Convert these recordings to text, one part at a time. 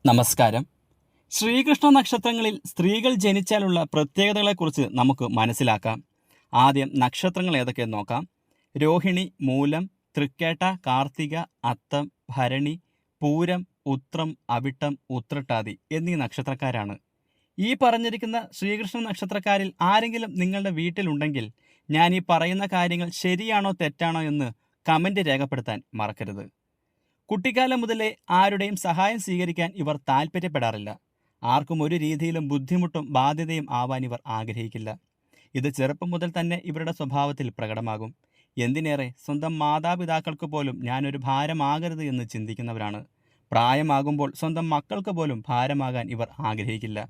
നമസ്കാരം. ശ്രീകൃഷ്ണ നക്ഷത്രങ്ങളിൽ സ്ത്രീകൾ ജനിച്ചാലുള്ള പ്രത്യേകതകളെക്കുറിച്ച് നമുക്ക് മനസ്സിലാക്കാം. ആദ്യം നക്ഷത്രങ്ങൾ ഏതൊക്കെയെന്ന് നോക്കാം. രോഹിണി, മൂലം, തൃക്കേട്ട, കാർത്തിക, അത്തം, ഭരണി, പൂരം, ഉത്രം, അവിട്ടം, ഉത്രട്ടാതി എന്നീ നക്ഷത്രക്കാരാണ്. ഈ പറഞ്ഞിരിക്കുന്ന ശ്രീകൃഷ്ണ നക്ഷത്രക്കാരിൽ ആരെങ്കിലും നിങ്ങളുടെ വീട്ടിലുണ്ടെങ്കിൽ ഞാൻ ഈ പറയുന്ന കാര്യങ്ങൾ ശരിയാണോ തെറ്റാണോ എന്ന് കമൻറ്റ് രേഖപ്പെടുത്താൻ മറക്കരുത്. കുട്ടിക്കാലം മുതലേ ആരുടെയും സഹായം സ്വീകരിക്കാൻ ഇവർ താല്പര്യപ്പെടാറില്ല. ആർക്കും ഒരു രീതിയിലും ബുദ്ധിമുട്ടും ബാധ്യതയും ആവാൻ ഇവർ ആഗ്രഹിക്കില്ല. ഇത് ചെറുപ്പം മുതൽ തന്നെ ഇവരുടെ സ്വഭാവത്തിൽ പ്രകടമാകും. എന്തിനേറെ സ്വന്തം മാതാപിതാക്കൾക്ക് പോലും ഞാനൊരു ഭാരമാകരുത് എന്ന് ചിന്തിക്കുന്നവരാണ്. പ്രായമാകുമ്പോൾ സ്വന്തം മക്കൾക്ക് പോലും ഭാരമാകാൻ ഇവർ ആഗ്രഹിക്കില്ല.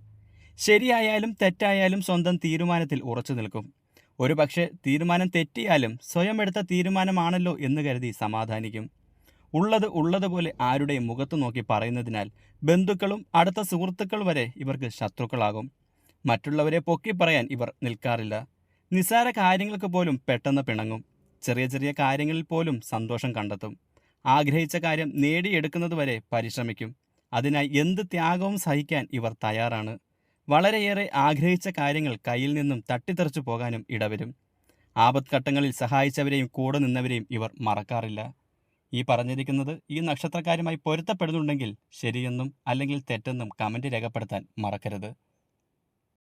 ശരിയായാലും തെറ്റായാലും സ്വന്തം തീരുമാനത്തിൽ ഉറച്ചു നിൽക്കും. ഒരുപക്ഷെ തീരുമാനം തെറ്റിയാലും സ്വയം എടുത്ത തീരുമാനമാണല്ലോ എന്ന് കരുതി സമാധാനിക്കും. ഉള്ളതുപോലെ ആരുടെയും മുഖത്ത് നോക്കി പറയുന്നതിനാൽ ബന്ധുക്കളും അടുത്ത സുഹൃത്തുക്കൾ വരെ ഇവർക്ക് ശത്രുക്കളാകും. മറ്റുള്ളവരെ പൊക്കി പറയാൻ ഇവർ നിൽക്കാറില്ല. നിസ്സാര കാര്യങ്ങൾക്ക് പോലും പെട്ടെന്ന് പിണങ്ങും. ചെറിയ ചെറിയ കാര്യങ്ങളിൽ പോലും സന്തോഷം കണ്ടെത്തും. ആഗ്രഹിച്ച കാര്യം നേടിയെടുക്കുന്നതുവരെ പരിശ്രമിക്കും. അതിനായി എന്ത് ത്യാഗവും സഹിക്കാൻ ഇവർ തയ്യാറാണ്. വളരെയേറെ ആഗ്രഹിച്ച കാര്യങ്ങൾ കയ്യിൽ നിന്നും തട്ടിത്തെറിച്ചു പോകാനും ഇടവരും. ആപത്ഘട്ടങ്ങളിൽ സഹായിച്ചവരെയും കൂടെ നിന്നവരെയും ഇവർ മറക്കാറില്ല. ഈ പറഞ്ഞിരിക്കുന്നത് ഈ നക്ഷത്രക്കാരുമായി പൊരുത്തപ്പെടുന്നുണ്ടെങ്കിൽ ശരിയെന്നും അല്ലെങ്കിൽ തെറ്റെന്നും കമൻറ്റ് രേഖപ്പെടുത്താൻ മറക്കരുത്.